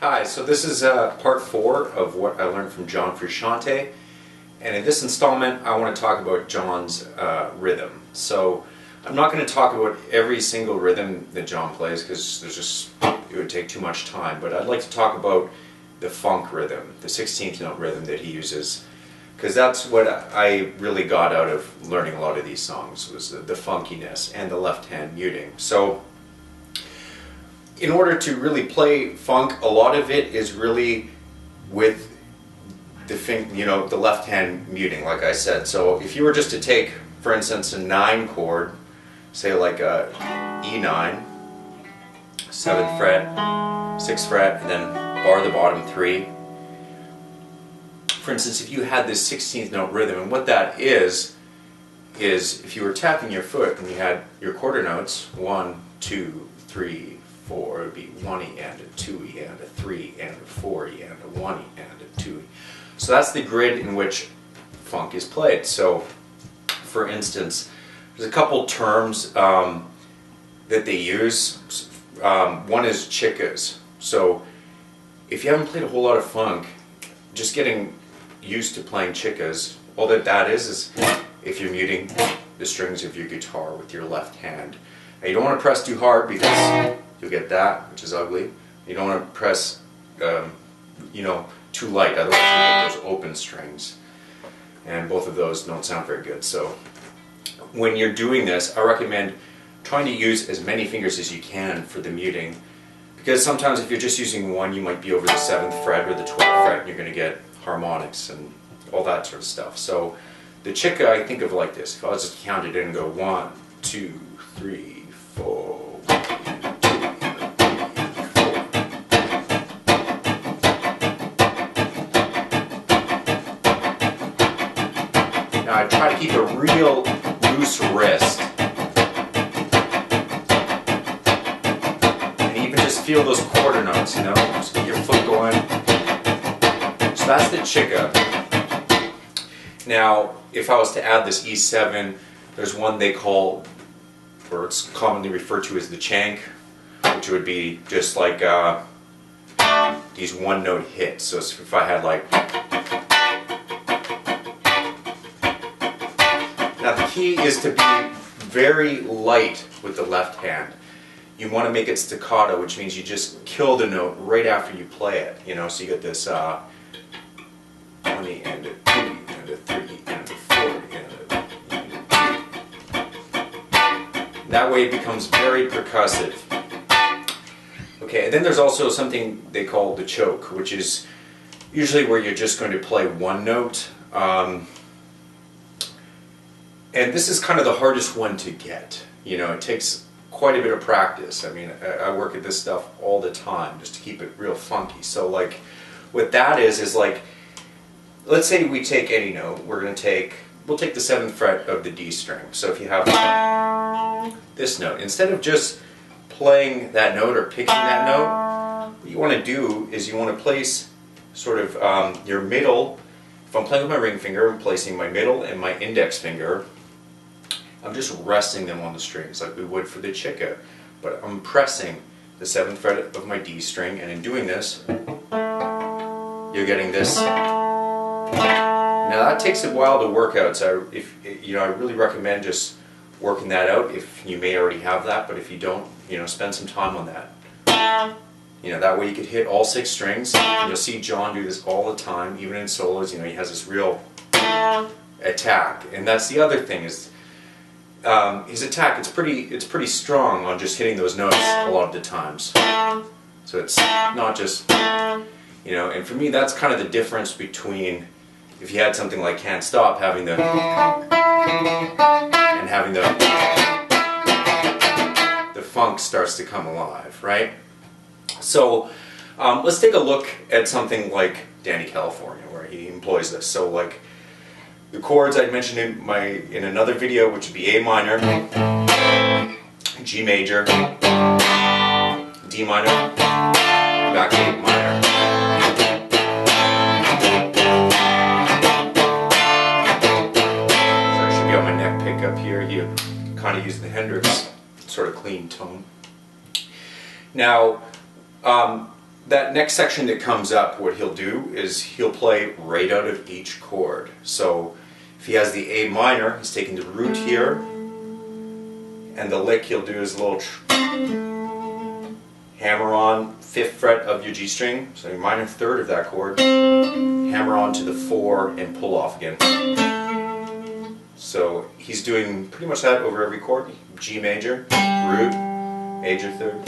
Hi, so this is part 4 of what I learned from John Frusciante, and in this installment I want to talk about John's rhythm. So I'm not going to talk about every single rhythm that John plays because it would take too much time, but I'd like to talk about the funk rhythm, the 16th note rhythm that he uses, because that's what I really got out of learning a lot of these songs, was the funkiness and the left hand muting. So in order to really play funk, a lot of it is really with the left hand muting, like I said. So if you were just to take, for instance, a 9 chord, say like a E9, 7th fret, 6th fret, and then bar the bottom 3. For instance, if you had this 16th note rhythm, and what that is if you were tapping your foot and you had your quarter notes, 1, 2, 3, 4, it would be 1E and a 2E and a 3 and a 4E and a 1E and a 2E. So that's the grid in which funk is played. So, for instance, there's a couple terms that they use. One is chickas. So if you haven't played a whole lot of funk, just getting used to playing chickas, all that is if you're muting the strings of your guitar with your left hand. Now, you don't want to press too hard because you'll get that, which is ugly. You don't want to press too light, otherwise you'll get those open strings, and both of those don't sound very good. So when you're doing this, I recommend trying to use as many fingers as you can for the muting, because sometimes if you're just using one, you might be over the 7th fret or the 12th fret and you're going to get harmonics and all that sort of stuff. So the chica I think of like this. If I was just count it in and go 1, 2, 3, 4. I try to keep a real loose wrist, and even just feel those quarter notes, just get your foot going. So that's the chica. Now, if I was to add this E7, there's one they call, or it's commonly referred to as the chank, which would be just like these one-note hits. So if I had like. Now the key is to be very light with the left hand. You want to make it staccato, which means you just kill the note right after you play it. So you get this 1 and a 2 and a 3 and a 4 and a. That way it becomes very percussive. Okay, and then there's also something they call the choke, which is usually where you're just going to play one note. And this is kind of the hardest one to get. It takes quite a bit of practice. I mean, I work at this stuff all the time just to keep it real funky. So like, what that is like, let's say we take any note. We'll take the 7th fret of the D string. So if you have this note, instead of just playing that note or picking that note, what you want to do is you want to place sort of your middle. If I'm playing with my ring finger, I'm placing my middle and my index finger. I'm just resting them on the strings like we would for the chica, but I'm pressing the 7th fret of my D string, and in doing this, you're getting this. Now that takes a while to work out, so I really recommend just working that out if you may already have that, but if you don't, spend some time on that. That way you could hit all 6 strings. And you'll see John do this all the time, even in solos. He has this real attack, and that's the other thing is his attack. It's pretty strong on just hitting those notes a lot of the times. So it's not just And for me, that's kind of the difference between if you had something like Can't Stop, having the and having the funk starts to come alive, right? So let's take a look at something like Dani California, where he employs this. So like the chords I mentioned in another video, which would be A minor, G major, D minor, back to A minor. So I should be on my neck pickup here. You kind of use the Hendrix sort of clean tone. Now, that next section that comes up, what he'll do is he'll play right out of each chord. So if he has the A minor, he's taking the root here, and the lick he'll do is a little hammer on 5th fret of your G string, so your minor 3rd of that chord, hammer on to the 4 and pull off again. So he's doing pretty much that over every chord. G major, root, major 3rd,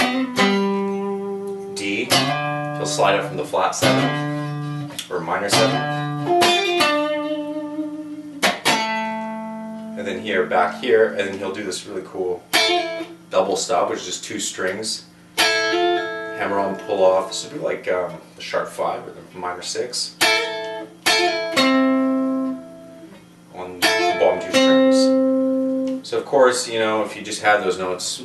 D, he'll slide up from the flat 7 or minor 7, and then here, back here, and then he'll do this really cool double stop, which is just 2 strings, hammer on, pull off. So it'd be like the sharp 5 or the minor 6 on the bottom 2 strings. So of course, you know, if you just had those notes,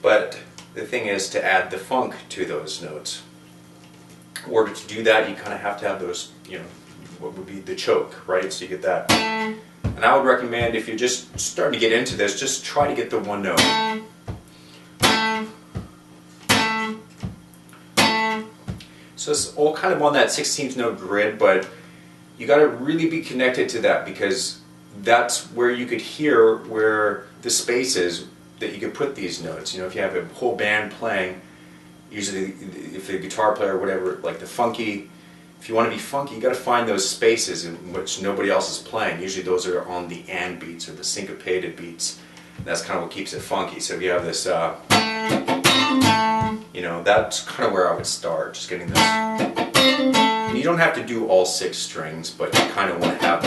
but the thing is to add the funk to those notes. In order to do that, you kind of have to have those, you know, what would be the choke, right? So you get that. And I would recommend, if you're just starting to get into this, just try to get the one note. So it's all kind of on that 16th note grid, but you got to really be connected to that, because that's where you could hear where the space is that you could put these notes. You know, if you have a whole band playing, usually if a guitar player or whatever, like the funky, if you want to be funky, you got to find those spaces in which nobody else is playing. Usually those are on the and beats or the syncopated beats. And that's kind of what keeps it funky. So if you have this, you know, that's kind of where I would start, just getting this. And you don't have to do all 6 strings, but you kind of want to have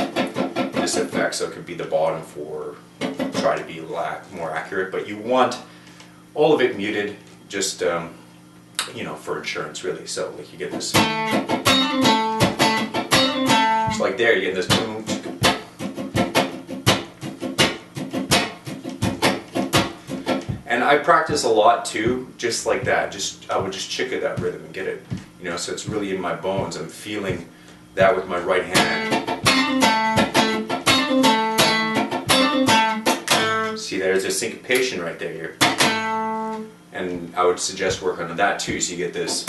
this effect, so it could be the bottom 4, try to be more accurate, but you want all of it muted, just, you know, for insurance really. So like you get this. So like there, you get this boom. And I practice a lot too, just like that. I would just chick at that rhythm and get it, you know, so it's really in my bones. I'm feeling that with my right hand. See, there's a syncopation right there. And I would suggest work on that too, so you get this.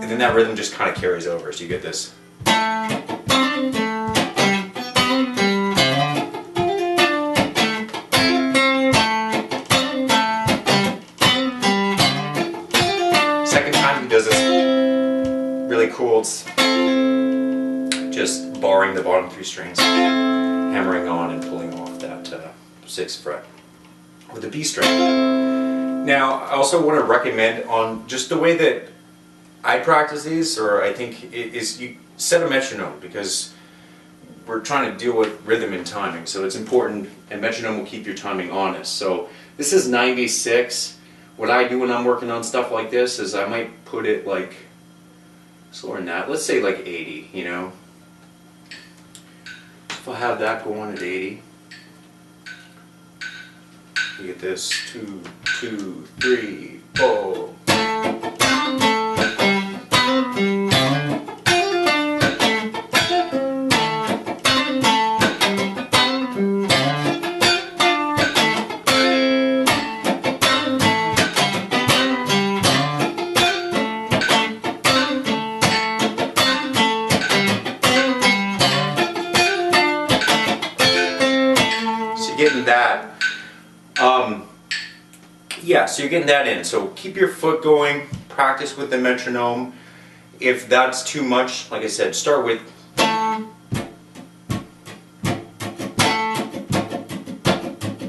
And then that rhythm just kind of carries over, so you get this. Second time he does this really cool, it's just barring the bottom 3 strings, hammering on and pulling off that 6th fret with a B string. Now, I also want to recommend on just the way that I practice these, or I think is you set a metronome, because we're trying to deal with rhythm and timing, so it's important, and metronome will keep your timing honest. So this is 96. What I do when I'm working on stuff like this is I might put it like slower than that. Let's say like 80, you know. If I have that going at 80, you get this 2, 2, 3, 4. Getting that, yeah, so you're getting that in. So keep your foot going, practice with the metronome. If that's too much, like I said, start with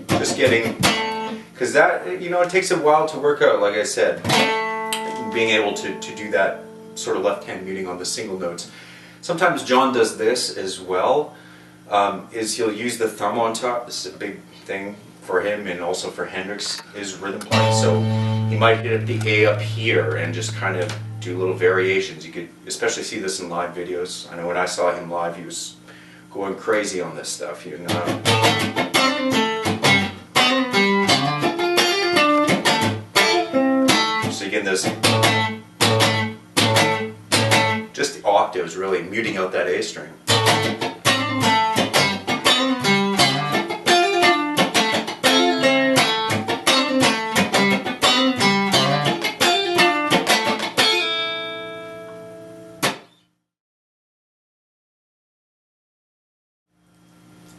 just getting, because that, you know, it takes a while to work out, like I said, being able to do that sort of left-hand muting on the single notes. Sometimes John does this as well. Is he'll use the thumb on top. This is a big thing for him, and also for Hendrix, his rhythm part. So he might hit the A up here and just kind of do little variations. You could especially see this in live videos. I know when I saw him live, he was going crazy on this stuff. You know. So you get this, just the octaves really muting out that A string.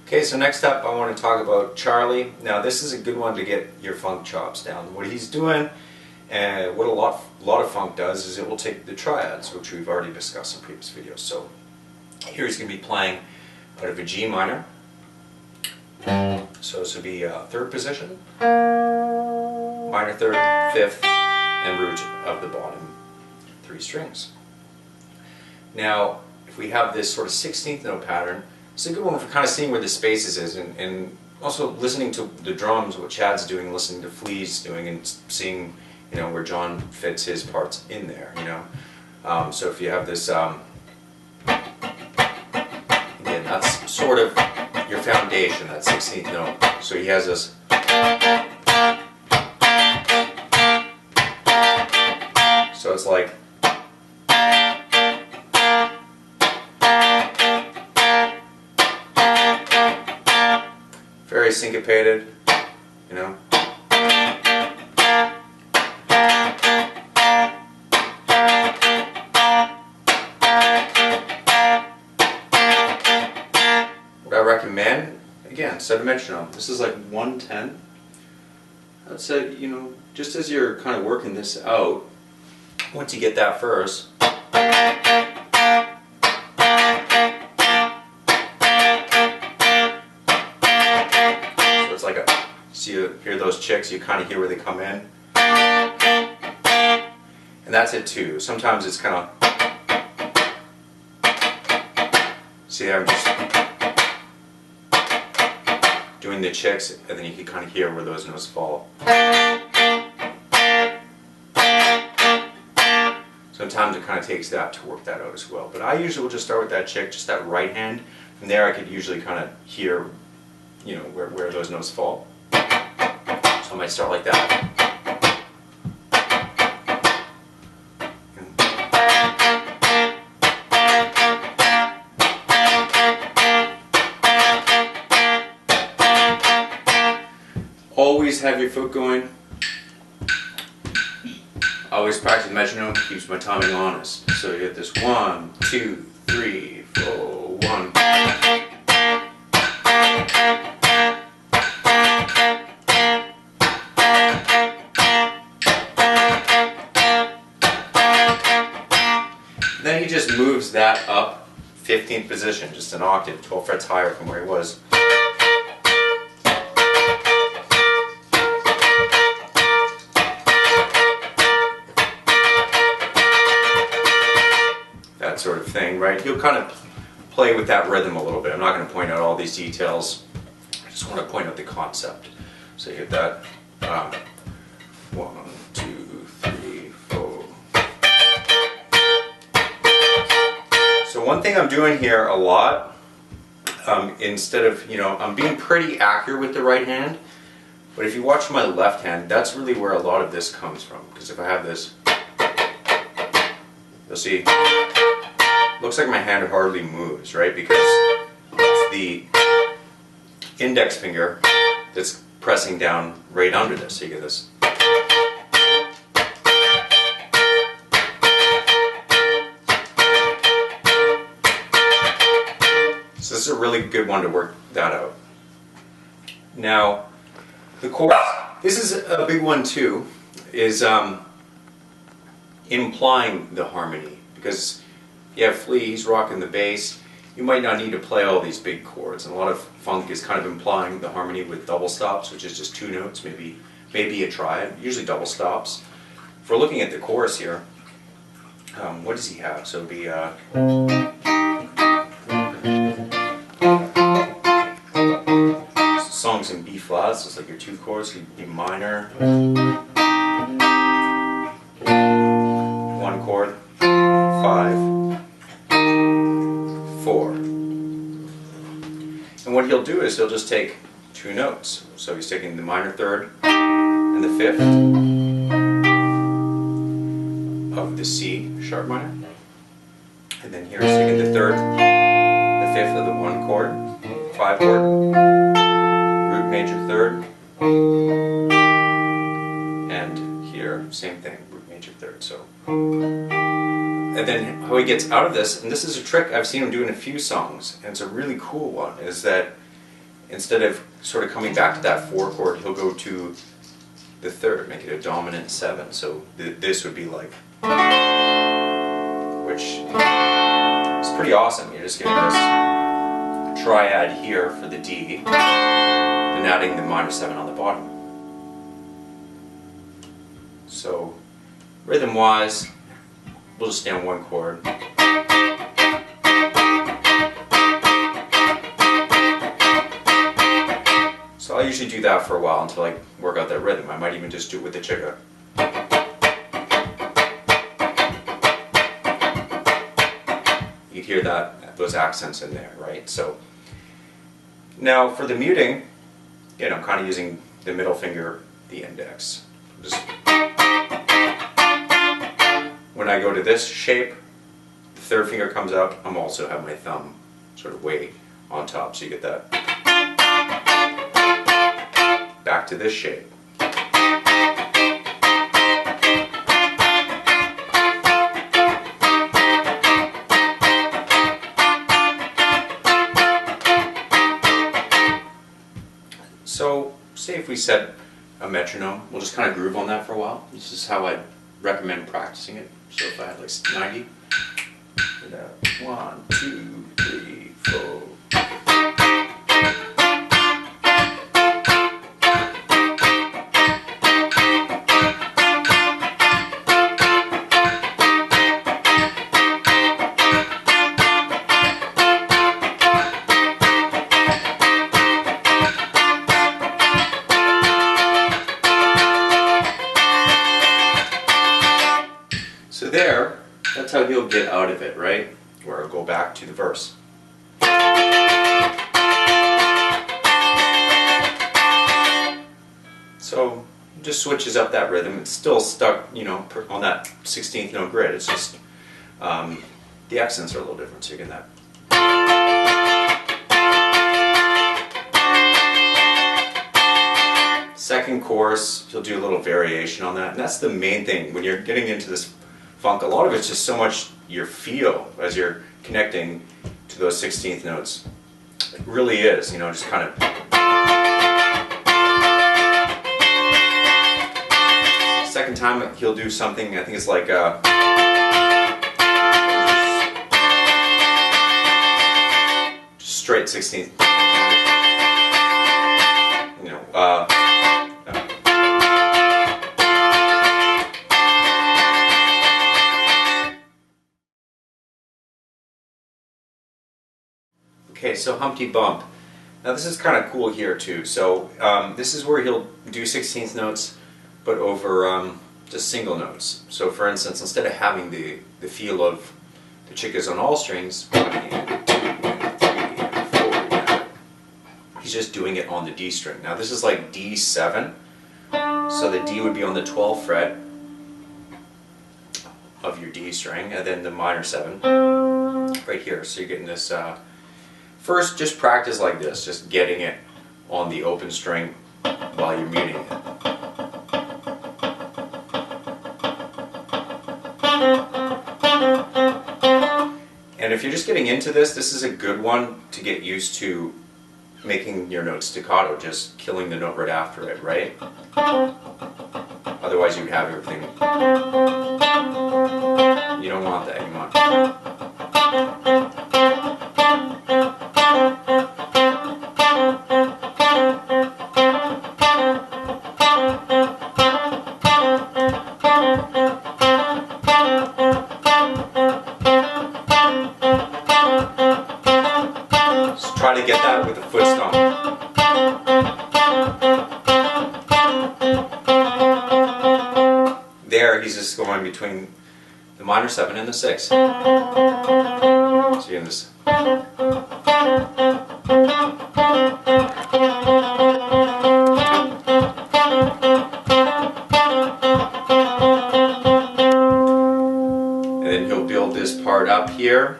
Okay, so next up I want to talk about Charlie. Now this is a good one to get your funk chops down. What he's doing, and what a lot of funk does, is it will take the triads, which we've already discussed in previous videos. So here he's going to be playing out of a G minor. So this would be third position, minor third, fifth, and root of the bottom 3 strings. Now if we have this sort of 16th note pattern, it's a good one for kind of seeing where the spaces is, and also listening to the drums, what Chad's doing, listening to Flea's doing, and seeing, you know, where John fits his parts in there, you know. So if you have this, again, that's sort of your foundation, that 16th note. So he has this. So it's like. Very syncopated, you know. What I recommend, again, set a metronome. This is like 110. I'd say, you know, just as you're kind of working this out, once you get that first, so you hear those chicks, you kind of hear where they come in. And that's it too. Sometimes it's kind of, see, I'm just doing the chicks, and then you can kind of hear where those notes fall. Sometimes it kind of takes that to work that out as well. But I usually will just start with that chick, just that right hand. From there I could usually kind of hear, you know, where those notes fall. So I might start like that. Always have your foot going. Always practice metronome, keeps my timing honest. So you get this 1, 2, 3, 4, 1. Then he just moves that up 15th position, just an octave, 12 frets higher from where he was. That sort of thing, right? He'll kind of play with that rhythm a little bit. I'm not going to point out all these details. I just want to point out the concept. So you get that 1, 2, 3, 4. So one thing I'm doing here a lot, instead of, you know, I'm being pretty accurate with the right hand, but if you watch my left hand, that's really where a lot of this comes from. Because if I have this, you'll see, looks like my hand hardly moves, right? Because it's the index finger that's pressing down right under this. So you get this. So this is a really good one to work that out. Now, the chorus, this is a big one too, is implying the harmony. Because you have Flea, he's rocking the bass, you might not need to play all these big chords. And a lot of funk is kind of implying the harmony with double stops, which is just 2 notes, maybe a triad, usually double stops. If we're looking at the chorus here, what does he have? So it'd be songs in B flat, so it's like your 2 chords, B minor, 1 chord, 5, 4. And what he'll do is he'll just take 2 notes. So he's taking the minor third and the 5th of the C sharp minor. And then here he's taking the 3rd, the fifth of the 1 chord, 5 chord, root major 3rd, and here same thing, root major 3rd. So, and then how he gets out of this, and this is a trick I've seen him do in a few songs, and it's a really cool one, is that instead of sort of coming back to that 4 chord, he'll go to the 3rd, make it a dominant 7. So this would be like, which is pretty awesome. You're just getting this triad here for the D, and adding the minor 7 on the bottom. So rhythm-wise, we'll just stay on 1 chord. So I'll usually do that for a while until I work out that rhythm. I might even just do it with the chica. You'd hear those accents in there, right? So now for the muting, again, I'm kind of using the middle finger, the index. Just when I go to this shape, the 3rd finger comes up. I'm also have my thumb sort of way on top, so you get that. Back to this shape. So, say if we set a metronome, we'll just kind of groove on that for a while. This is how I'd recommend practicing it. So if I had like 90, 1, 2, 3, 4. So there, that's how he'll get out of it, right? Where I'll go back to the verse. So it just switches up that rhythm. It's still stuck, you know, on that 16th note grid. It's just the accents are a little different, so you get that. Second chorus, he'll do a little variation on that, and that's the main thing when you're getting into this funk. A lot of it's just so much your feel as you're connecting to those 16th notes. It really is, you know, just kind of. Second time he'll do something, I think it's like just straight 16th. You know, okay, so Humpty Bump. Now this is kind of cool here too. So this is where he'll do 16th notes, but over just single notes. So for instance, instead of having the feel of the chicas on all strings, 1 and 2 and 3 and 4, he's just doing it on the D string. Now this is like D7, so the D would be on the 12th fret of your D string, and then the minor 7 right here. So you're getting this. First, just practice like this, just getting it on the open string while you're muting it. And if you're just getting into this, this is a good one to get used to making your notes staccato, just killing the note right after it, right? Otherwise you'd have everything. You don't want that, you want. Try to get that with a foot stomp. There, he's just going between the minor 7 and the 6. So you're in this. And then he'll build this part up here.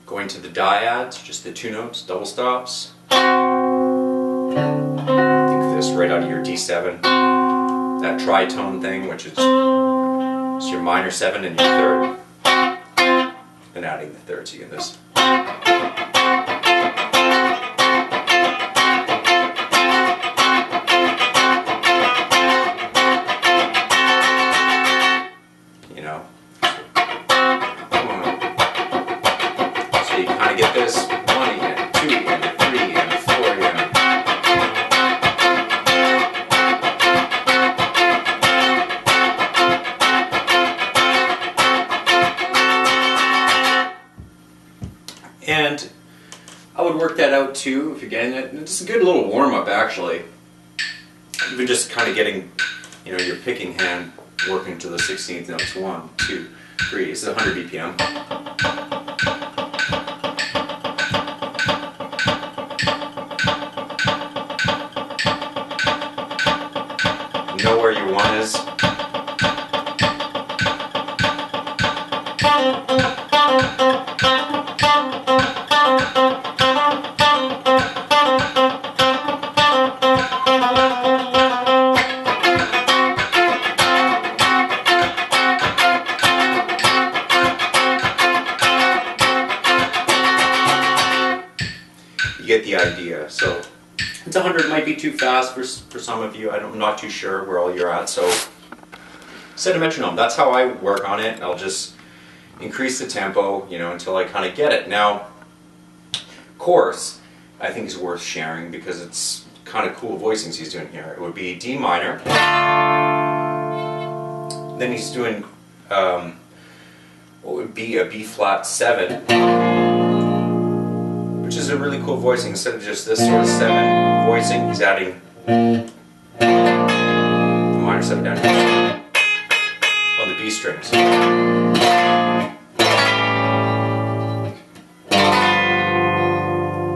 Going to the dyads, just the two notes, double stops. Think of this right out of your D7. That tritone thing, which is your minor 7 and your third. And adding the third, so you get this. You know? So you kind of get this 1 again, 2 again, 3 again, 4 again. And I would work that out too if you're getting it. It's a good little warm-up actually. Even just kind of getting, you know, your picking hand working to the 16th notes. 1, 2, 3. This is 100 BPM. Know where your 1 is. You get the idea. So it's 100 might be too fast for some of you. I'm not too sure where all you're at. So set a metronome. That's how I work on it. I'll just increase the tempo, you know, until I kind of get it. Now, chorus, I think is worth sharing because it's kind of cool voicings he's doing here. It would be D minor. Then he's doing what would be a B flat 7. Which is a really cool voicing. Instead of just this sort of 7 voicing, he's adding the minor 7 down here on the B strings.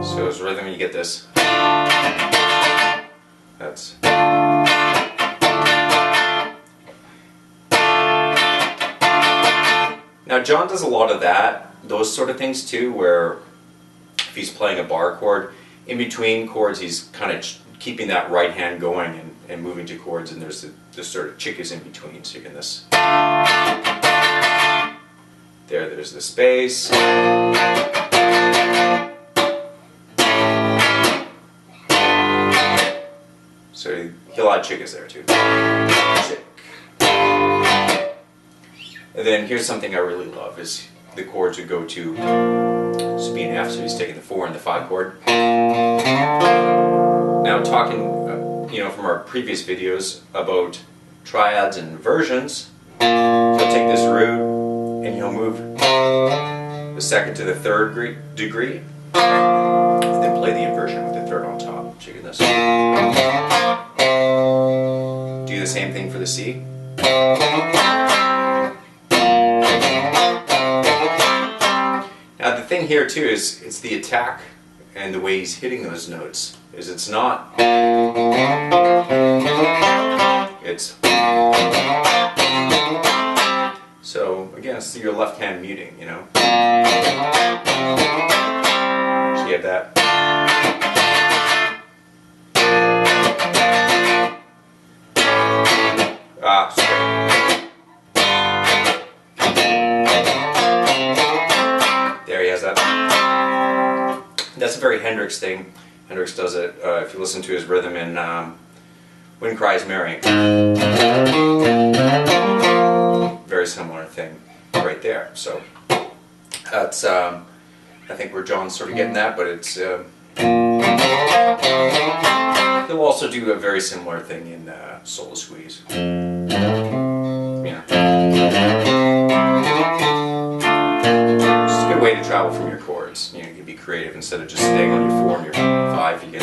So his rhythm, you get this. That's. Now John does a lot of that, those sort of things too, where if he's playing a bar chord, in between chords he's kind of keeping that right hand going and moving to chords, and there's the sort of chickas in between, so you can this. There's the space. So he'll add chickas there too. Chick. And then here's something I really love is the chords would go to, so B and F, so he's taking the 4 and the 5 chord. Now talking, you know, from our previous videos about triads and inversions, he'll take this root and he'll move the 2nd to the 3rd degree, and then play the inversion with the 3rd on top. Check this. Do the same thing for the C. Now the thing here too is it's the attack and the way he's hitting those notes. Is it's not. It's. So again, it's your left hand muting, you know. So you have that. Sorry. There he has that. That's a very Hendrix thing. Hendrix does it. If you listen to his rhythm in Wind Cries Mary. Very similar thing right there. So that's I think where John's sort of getting that, but it's he'll also do a very similar thing in Solo Squeeze. Yeah. It's a good way to travel from your chords. You know, you can be creative instead of just staying on your 4 and your 5. You get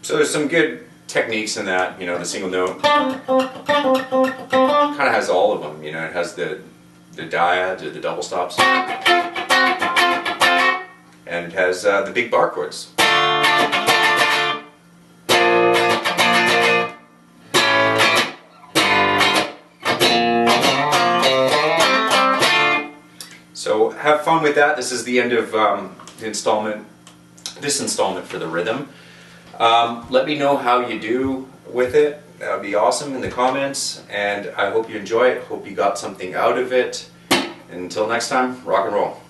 So there's some good techniques in that, you know, the single note kind of has all of them, you know, it has the dyads or the double stops. and it has the big bar chords. So have fun with that. This is the end of the installment, this installment for the rhythm. Let me know how you do with it. That would be awesome in the comments, and I hope you enjoy it. Hope you got something out of it. And until next time, rock and roll.